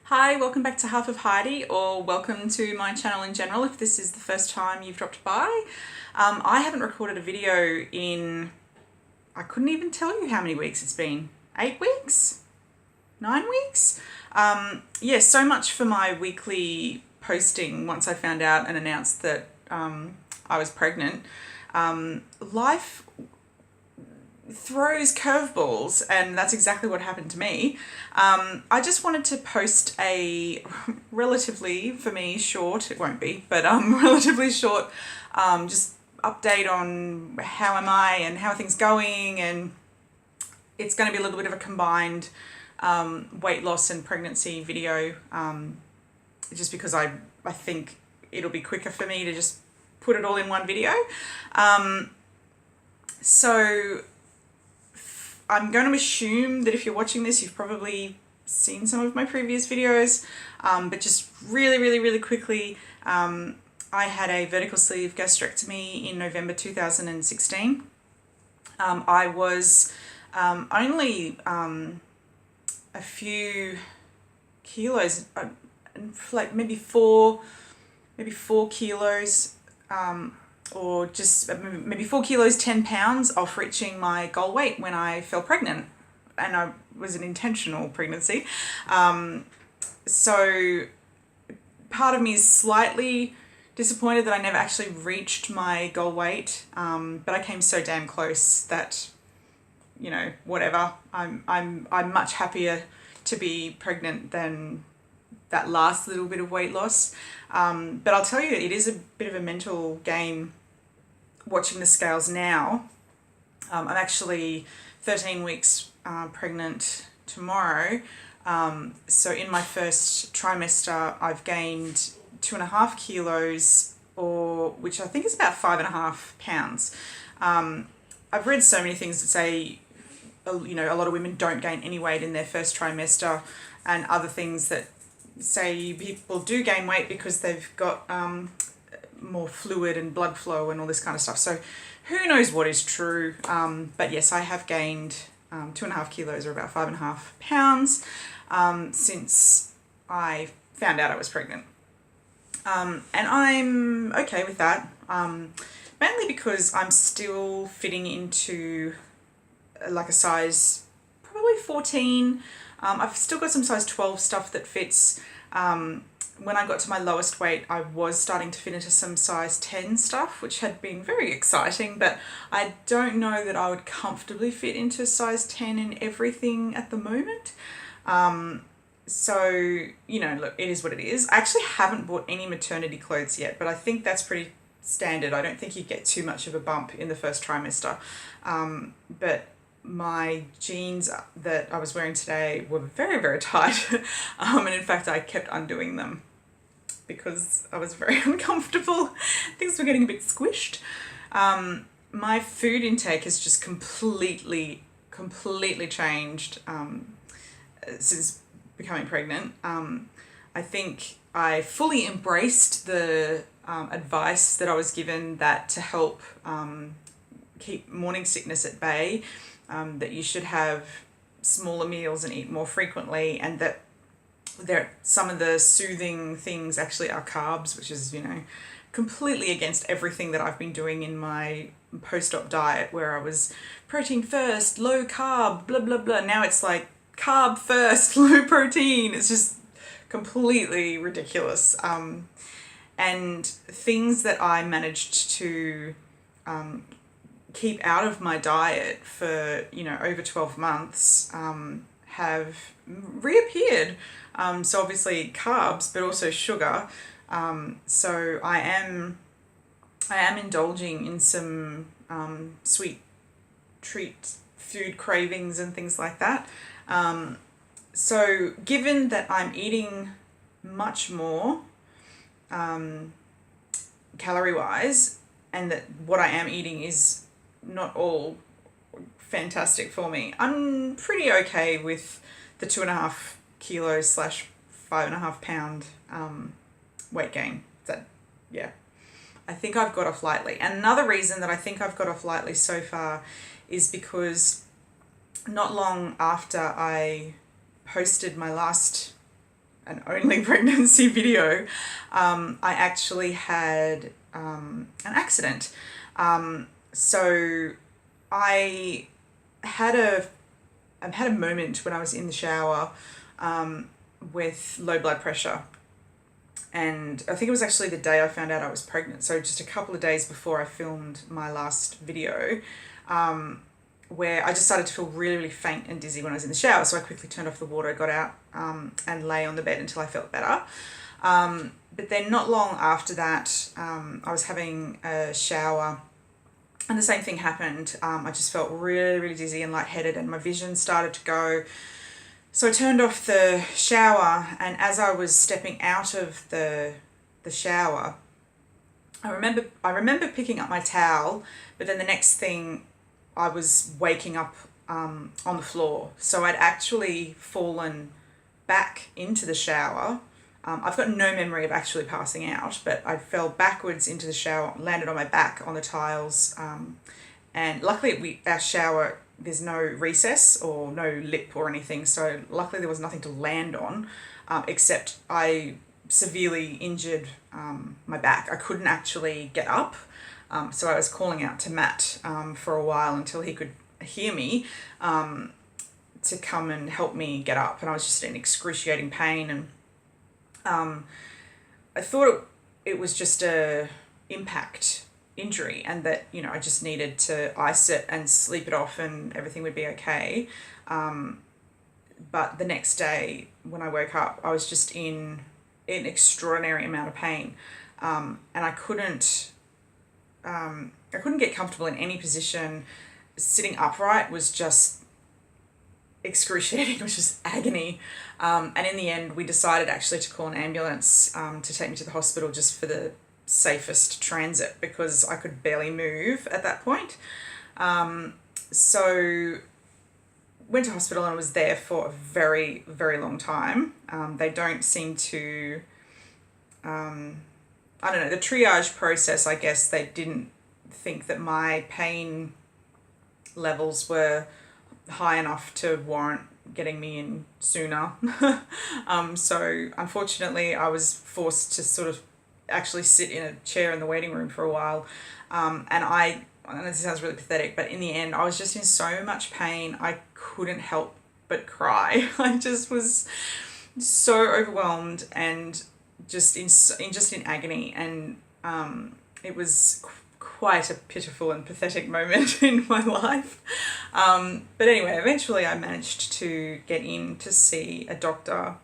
Hi, welcome back to Half of Heidi, or welcome to my channel in general if this is the first time you've dropped by. I haven't recorded a video in, I couldn't even tell you how many weeks it's been. 8 weeks? 9 weeks? Yeah, so much for my weekly posting once I found out and announced that I was pregnant. Life throws curveballs, and that's exactly what happened to me. I just wanted to post a relatively, for me, short, it won't be, but relatively short, just update on how am I and how are things going, and it's going to be a little bit of a combined weight loss and pregnancy video, just because I think it'll be quicker for me to just put it all in one video. So I'm going to assume that if you're watching this, you've probably seen some of my previous videos, but just really quickly, I had a vertical sleeve gastrectomy in November 2016. I was only a few kilos, like maybe four kilos, or just maybe 4 kilos, 10 pounds off reaching my goal weight when I fell pregnant. And I was an intentional pregnancy. So part of me is slightly disappointed that I never actually reached my goal weight. But I came so damn close that, you know, whatever. I'm much happier to be pregnant than that last little bit of weight loss. But I'll tell you, it is a bit of a mental game watching the scales now. I'm actually 13 weeks pregnant tomorrow. So in my first trimester, I've gained 2.5 kilos, or which I think is about 5.5 pounds. I've read so many things that say, you know, a lot of women don't gain any weight in their first trimester, and other things that say people do gain weight because they've got more fluid and blood flow and all this kind of stuff. So who knows what is true, but yes, I have gained 2.5 kilos, or about 5.5 pounds, since I found out I was pregnant. And I'm okay with that, mainly because I'm still fitting into like a size probably 14. I've still got some size 12 stuff that fits. When I got to my lowest weight, I was starting to fit into some size 10 stuff, which had been very exciting, but I don't know that I would comfortably fit into size 10 in everything at the moment. So, you know, look, it is what it is. I actually haven't bought any maternity clothes yet, but I think that's pretty standard. I don't think you get too much of a bump in the first trimester. But my jeans that I was wearing today were very tight, and in fact I kept undoing them because I was very uncomfortable. Things were getting a bit squished. My food intake has just completely changed since becoming pregnant. I think I fully embraced the advice that I was given, that to help keep morning sickness at bay, that you should have smaller meals and eat more frequently, and that some of the soothing things actually are carbs, which is, you know, completely against everything that I've been doing in my post-op diet, where I was protein first, low carb, blah blah blah. Now it's like carb first, low protein. It's just completely ridiculous. And things that I managed to keep out of my diet for, you know, over 12 months have reappeared. So obviously carbs, but also sugar. So I am indulging in some sweet treat food cravings and things like that. So given that I'm eating much more calorie wise, and that what I am eating is not all fantastic for me, I'm pretty okay with the 2.5 kilos / 5.5 pound weight gain. That, yeah, I think I've got off lightly. And another reason that I think I've got off lightly so far is because not long after I posted my last an only pregnancy video, I actually had an accident. So I had a moment when I was in the shower with low blood pressure. And I think it was actually the day I found out I was pregnant. So just a couple of days before I filmed my last video, where I just started to feel really, really faint and dizzy when I was in the shower. So I quickly turned off the water, got out and lay on the bed until I felt better. But then not long after that, I was having a shower and the same thing happened. I just felt really, really dizzy and lightheaded and my vision started to go. So I turned off the shower, and as I was stepping out of the shower, I remember picking up my towel, but then the next thing I was waking up on the floor. So I'd actually fallen back into the shower. I've got no memory of actually passing out, but I fell backwards into the shower, landed on my back on the tiles, and luckily our shower, there's no recess or no lip or anything, so luckily there was nothing to land on, except I severely injured my back. I couldn't actually get up, so I was calling out to Matt for a while until he could hear me to come and help me get up, and I was just in excruciating pain. And I thought it was just a impact injury, and that, you know, I just needed to ice it and sleep it off and everything would be okay. But the next day when I woke up, I was just in an extraordinary amount of pain, and I couldn't get comfortable in any position. Sitting upright was just excruciating. It was just agony. And in the end, we decided actually to call an ambulance to take me to the hospital just for the safest transit, because I could barely move at that point. So went to hospital and was there for a very, very long time. They don't seem to, I don't know, the triage process, I guess they didn't think that my pain levels were high enough to warrant getting me in sooner. So unfortunately I was forced to sort of actually sit in a chair in the waiting room for a while. And I know this sounds really pathetic, but in the end I was just in so much pain I couldn't help but cry. I just was so overwhelmed and just in agony, and it was quite a pitiful and pathetic moment in my life. But anyway, eventually I managed to get in to see a doctor.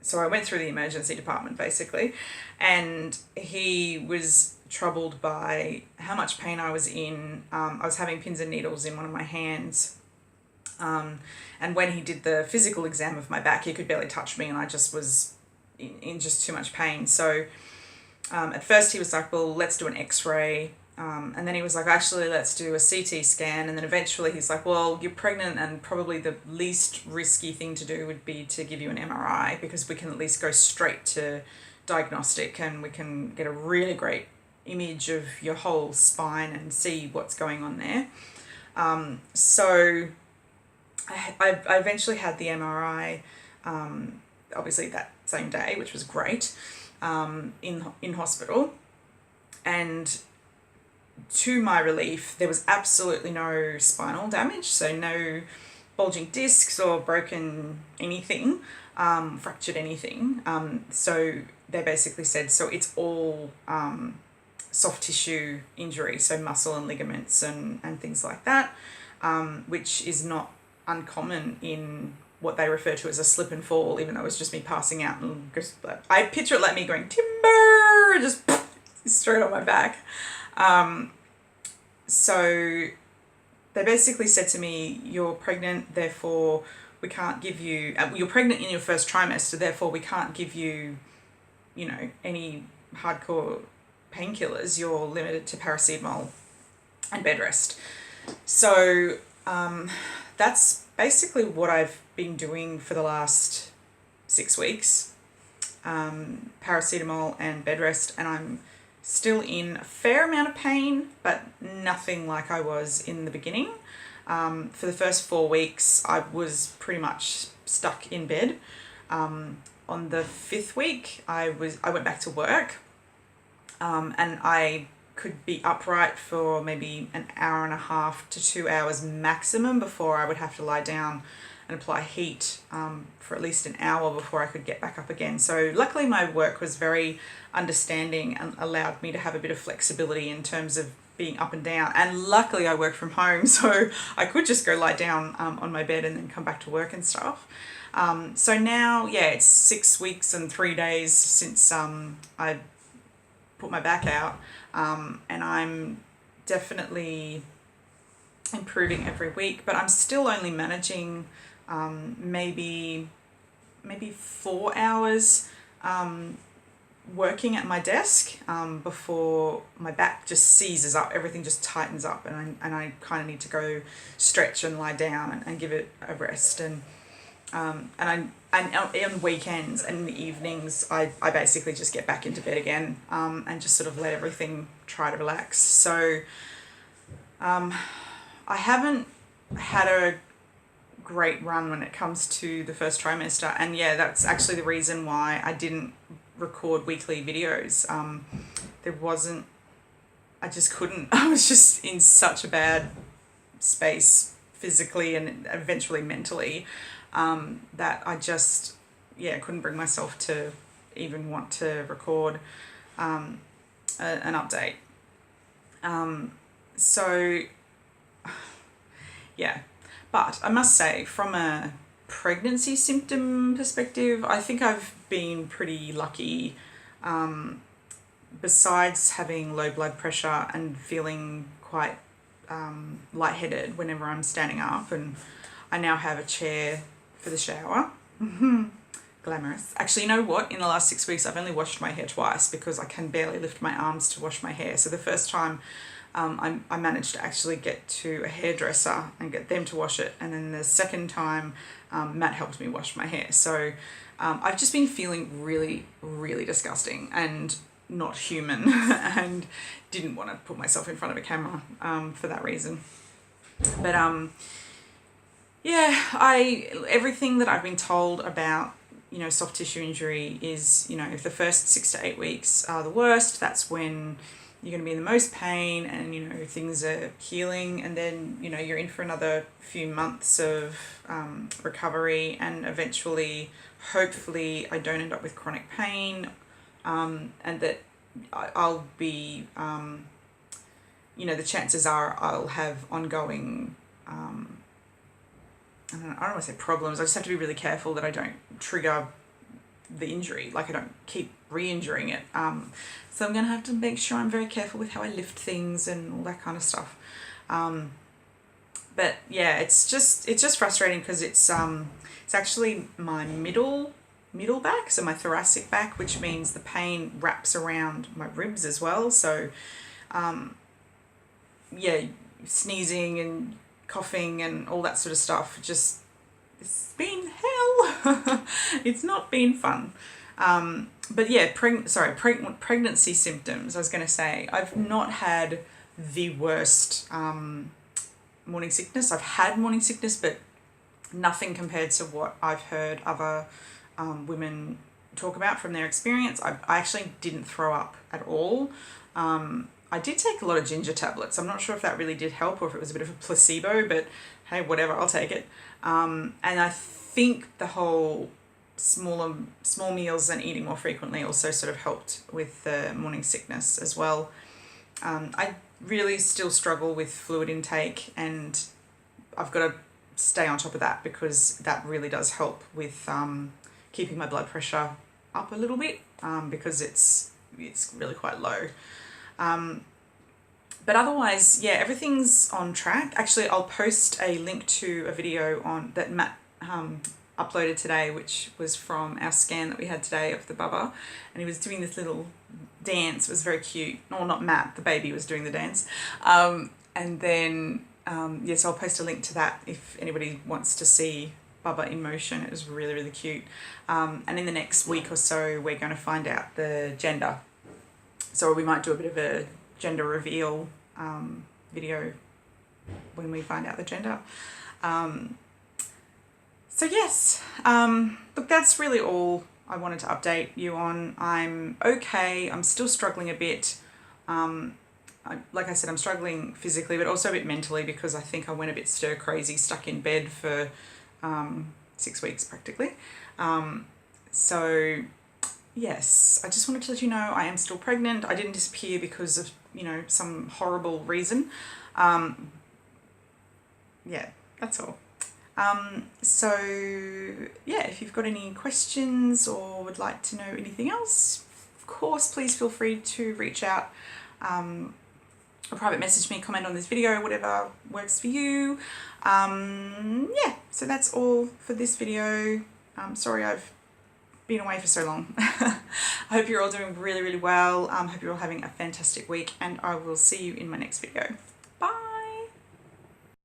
So I went through the emergency department basically, and he was troubled by how much pain I was in. I was having pins and needles in one of my hands. And when he did the physical exam of my back, he could barely touch me, and I just was in just too much pain. So at first he was like, well, let's do an x-ray. And then he was like, actually, let's do a CT scan. And then eventually he's like, well, you're pregnant, and probably the least risky thing to do would be to give you an MRI, because we can at least go straight to diagnostic and we can get a really great image of your whole spine and see what's going on there. So I eventually had the MRI, obviously that same day, which was great, in hospital. And to my relief, there was absolutely no spinal damage, so no bulging discs or broken anything, fractured anything. So they basically said, so it's all soft tissue injury, so muscle and ligaments and things like that, which is not uncommon in what they refer to as a slip and fall, even though it was just me passing out, and just, I picture it like me going timber, just straight on my back. So they basically said to me, you're pregnant, therefore we can't give you, you're pregnant in your first trimester, therefore we can't give you, you know, any hardcore painkillers. You're limited to paracetamol and bed rest. So that's basically what I've been doing for the last 6 weeks, paracetamol and bed rest, and I'm still in a fair amount of pain, but nothing like I was in the beginning. For the first 4 weeks, I was pretty much stuck in bed. On the 5th week, I went back to work, and I could be upright for maybe an hour and a half to 2 hours maximum before I would have to lie down and apply heat for at least an hour before I could get back up again. So luckily my work was very understanding and allowed me to have a bit of flexibility in terms of being up and down. And luckily I work from home, so I could just go lie down on my bed and then come back to work and stuff. So now, yeah, it's 6 weeks and 3 days since I put my back out, and I'm definitely improving every week, but I'm still only managing maybe 4 hours working at my desk before my back just seizes up, everything just tightens up, and I kind of need to go stretch and lie down and give it a rest. And on weekends and in the evenings, I basically just get back into bed again and just sort of let everything try to relax. So I haven't had a great run when it comes to the first trimester, and yeah, that's actually the reason why I didn't record weekly videos. I just couldn't. I was just in such a bad space physically and eventually mentally, that I just, couldn't bring myself to even want to record an update. So yeah, but I must say, from a pregnancy symptom perspective, I think I've been pretty lucky. Besides having low blood pressure and feeling quite lightheaded whenever I'm standing up, and I now have a chair for the shower. Glamorous. Actually, you know what? In the last 6 weeks, I've only washed my hair twice because I can barely lift my arms to wash my hair. So the first time I managed to actually get to a hairdresser and get them to wash it. And then the second time, Matt helped me wash my hair. So I've just been feeling really, really disgusting and not human and didn't want to put myself in front of a camera for that reason. But everything that I've been told about, soft tissue injury is, if the first 6 to 8 weeks are the worst, that's when you're going to be in the most pain and, things are healing, and then, you're in for another few months of recovery, and eventually, hopefully, I don't end up with chronic pain, and that I'll be, the chances are I'll have ongoing, I don't want to say problems. I just have to be really careful that I don't trigger the injury, like I don't keep re-injuring it. So I'm going to have to make sure I'm very careful with how I lift things and all that kind of stuff. But yeah, it's just frustrating because it's actually my middle back, so my thoracic back, which means the pain wraps around my ribs as well. So sneezing and coughing and all that sort of stuff, it's been hell. It's not been fun. But yeah, pregnancy symptoms, I was going to say, I've not had the worst morning sickness. I've had morning sickness, but nothing compared to what I've heard other women talk about from their experience. I actually didn't throw up at all. I did take a lot of ginger tablets. I'm not sure if that really did help or if it was a bit of a placebo, but hey, whatever, I'll take it. And I think the whole small meals and eating more frequently also sort of helped with the morning sickness as well. I really still struggle with fluid intake, and I've got to stay on top of that because that really does help with keeping my blood pressure up a little bit, because it's really quite low. But otherwise, yeah, everything's on track. Actually, I'll post a link to a video that Matt uploaded today, which was from our scan that we had today of the bubba, and he was doing this little dance. It was very cute. No, not Matt, the baby was doing the dance. And then, yes, I'll post a link to that if anybody wants to see Bubba in motion. It was really, really cute. And in the next week or so, we're going to find out the gender. So we might do a bit of a gender reveal So yes, look, that's really all I wanted to update you on. I'm okay. I'm still struggling a bit. Like I said, I'm struggling physically, but also a bit mentally because I think I went a bit stir crazy, stuck in bed for 6 weeks practically. So yes, I just wanted to let you know I am still pregnant. I didn't disappear because of, you know, some horrible reason. Yeah, that's all. So yeah, if you've got any questions or would like to know anything else, of course, please feel free to reach out, or private message me, comment on this video, whatever works for you. Yeah, so that's all for this video. Sorry I've been away for so long. I hope you're all doing really, really well. I hope you're all having a fantastic week, and I will see you in my next video.